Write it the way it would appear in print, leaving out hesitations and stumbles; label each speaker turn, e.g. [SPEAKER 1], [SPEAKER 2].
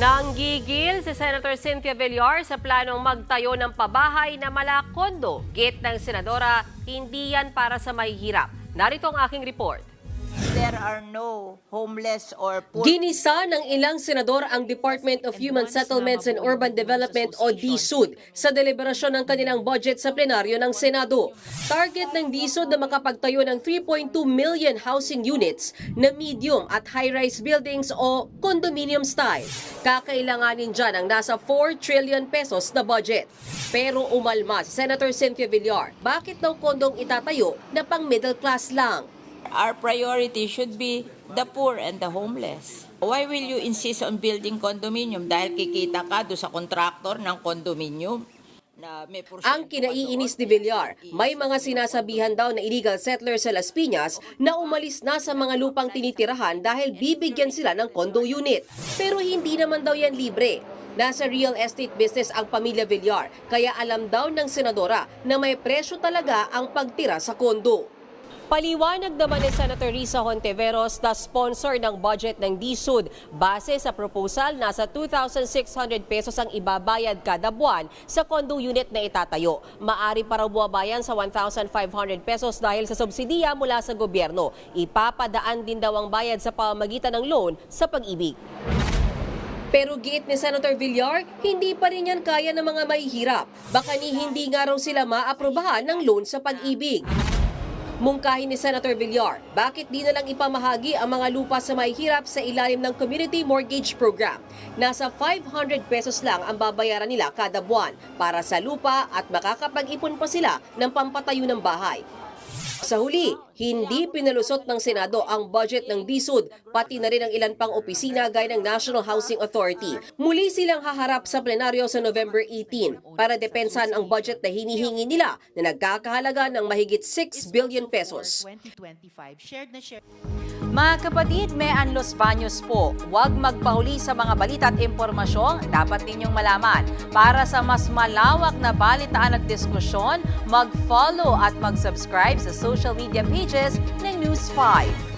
[SPEAKER 1] Nanggigil si Senator Cynthia Villar sa planong magtayo ng pabahay na malakondo. Git ng senadora, hindi yan para sa mahihirap. Narito ang aking report.
[SPEAKER 2] There are no homeless or poor.
[SPEAKER 1] Ginisa ng ilang senador ang Department of Human Settlements and Urban Development o DSUD sa deliberasyon ng kanilang budget sa plenaryo ng Senado. Target ng DSUD na makapagtayo ng 3.2 million housing units na medium at high-rise buildings o condominium style. Kakailanganin dyan ang nasa 4 trillion pesos na budget. Pero umalma si Senator Cynthia Villar. Bakit daw kondong itatayo na pang middle class lang?
[SPEAKER 2] Our priority should be the poor and the homeless. Why will you insist on building condominium? Dahil kikita ka doon sa kontraktor ng condominium.
[SPEAKER 1] Ang kinaiinis ni Villar, may mga sinasabihan daw na illegal settlers sa Las Piñas na umalis na sa mga lupang tinitirahan dahil bibigyan sila ng condo unit. Pero hindi naman daw yan libre. Nasa real estate business ang pamilya Villar, kaya alam daw ng senadora na may presyo talaga ang pagtira sa kondo. Paliwanag naman ni Senator Risa Hontiveros na sponsor ng budget ng DSUD. Base sa proposal, nasa 2,600 pesos ang ibabayad kada buwan sa condo unit na itatayo. Maari pa raw buwabayan sa 1,500 pesos dahil sa subsidiya mula sa gobyerno. Ipapadaan din daw ang bayad sa pamamagitan ng loan sa Pag-ibig. Pero giit ni Senator Villar, hindi pa rin yan kaya ng mga mahihirap. Baka hindi nga raw sila maaprubahan ng loan sa Pag-ibig. Mungkahin ni Senator Villar, bakit di na lang ipamahagi ang mga lupa sa mahihirap sa ilalim ng Community Mortgage Program? Nasa 500 pesos lang ang babayaran nila kada buwan para sa lupa at makakapag-ipon pa sila ng pampatayo ng bahay. Sa huli, hindi pinalusot ng Senado ang budget ng DSUD, pati na rin ang ilan pang opisina gaya ng National Housing Authority. Muli silang haharap sa plenaryo sa November 18 para depensahan ang budget na hinihingi nila na nagkakahalaga ng mahigit 6 billion pesos.
[SPEAKER 3] Mga kapatid, may Anlos Baños po. Huwag magpahuli sa mga balita at impormasyong dapat ninyong malaman. Para sa mas malawak na balitaan at diskusyon, mag-follow at mag-subscribe sa social media pages ng News 5.